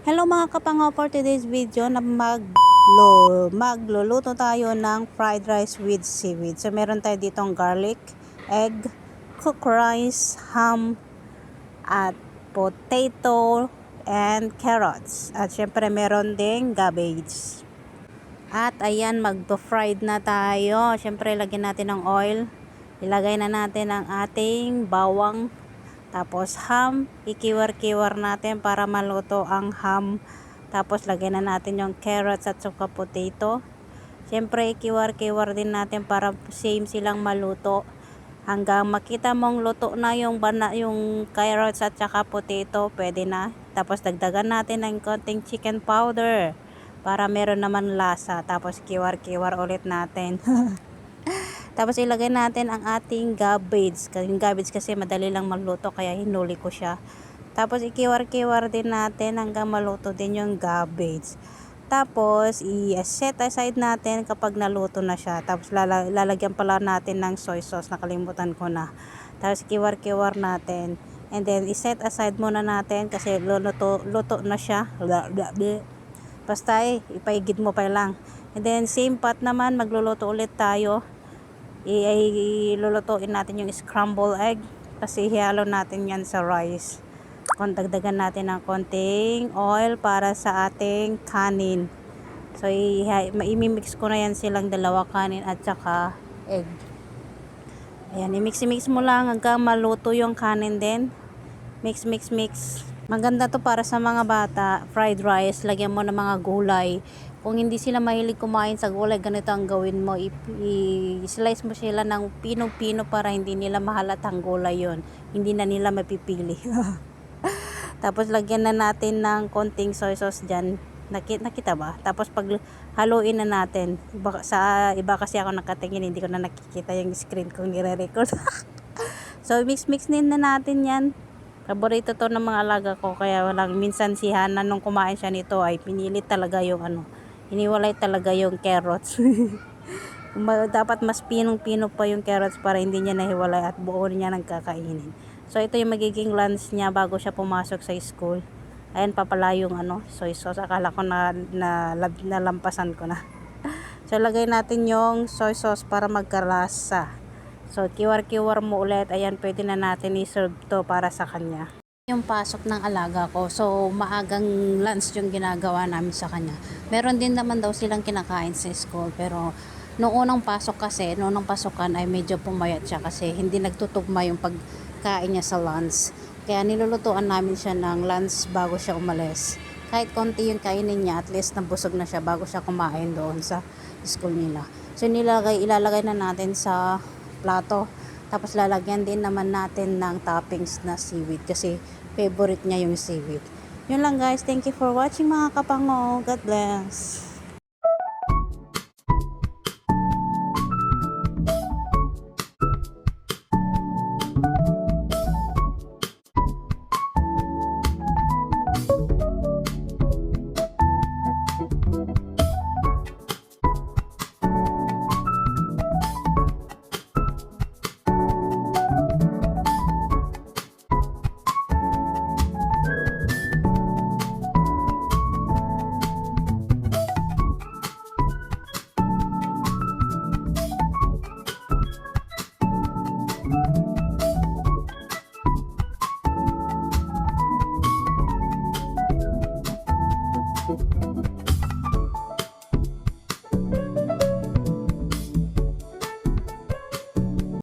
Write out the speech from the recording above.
Hello mga kapangaw, for today's video na magluluto tayo ng fried rice with seaweed. So meron tayo ditong garlic, egg, cooked rice, ham, at potato, and carrots. At syempre meron ding cabbage. At ayan, magpo-fried na tayo. Syempre lagyan natin ng oil. Ilagay na natin ang ating bawang. Tapos ham, ikiwar-kiwar natin para maluto ang ham. Tapos lagyan na natin yung carrots at saka potato. Siyempre ikiwar-kiwar din natin para same silang maluto. Hanggang makita mong luto na yung carrots at saka potato, pwede na. Tapos dagdagan natin ng konting chicken powder para meron naman lasa. Tapos kiwar-kiwar ulit natin. Tapos ilagay natin ang ating cabbage. Yung cabbage kasi madali lang maluto kaya hinuli ko siya. Tapos ikiwar-kiwar din natin hanggang maluto din yung cabbage. Tapos i-set aside natin kapag naluto na siya. Tapos lalagyan pala natin ng soy sauce. Nakalimutan ko na. Tapos ikiwar-kiwar natin. And then i-set aside muna natin kasi luto na siya. Basta ipaigid mo pa lang. And then same pot naman magluluto ulit tayo. Ilulutuin natin yung scrambled egg kasi hihalo natin yan sa rice. Dagdagan natin ng konting oil para sa ating kanin. So i-mix ko na yan silang dalawa, kanin at saka egg. Ayan, i-mix mo lang hanggang maluto yung kanin din. Mix. Maganda to para sa mga bata. Fried rice, lagyan mo ng mga gulay. Kung hindi sila mahilig kumain sa gulay, ganito ang gawin mo. I-slice mo sila ng pinong-pino para hindi nila mahalatang gulay yon. Hindi na nila mapipili. Tapos lagyan na natin ng konting soy sauce dyan. Nakita ba? Tapos pag haluin na natin. Iba kasi ako nakatingin, hindi ko na nakikita yung screen kong nire-record. So mix din na natin yan. Paborito to ng mga alaga ko kaya walang minsan si Hana nung kumain siya nito ay pinilit talaga yung hiniwalay talaga yung carrots. Dapat mas pinong-pino pa yung carrots para hindi niya nahiwalay at buo niya nang kakainin. So ito yung magiging lunch niya bago siya pumasok sa school. Ayan pa pala yung soy sauce. Akala ko nalampasan ko na. So lagay natin yung soy sauce para magkalasa. So, kiwar-kiwar mo ulit. Ayan, pwede na natin i-serve to para sa kanya. Yung pasok ng alaga ko. So, maagang lunch yung ginagawa namin sa kanya. Meron din naman daw silang kinakain sa school. Pero, noong unang pasok kasi, noong unang pasukan ay medyo pumayat siya kasi hindi nagtutugma yung pagkain niya sa lunch. Kaya nilulutuan namin siya ng lunch bago siya umalis. Kahit konti yung kainin niya, at least nabusog na siya bago siya kumain doon sa school nila. So, ilalagay na natin sa plato. Tapos lalagyan din naman natin ng toppings na seaweed kasi favorite niya yung seaweed. Yun lang guys. Thank you for watching mga kapango. God bless.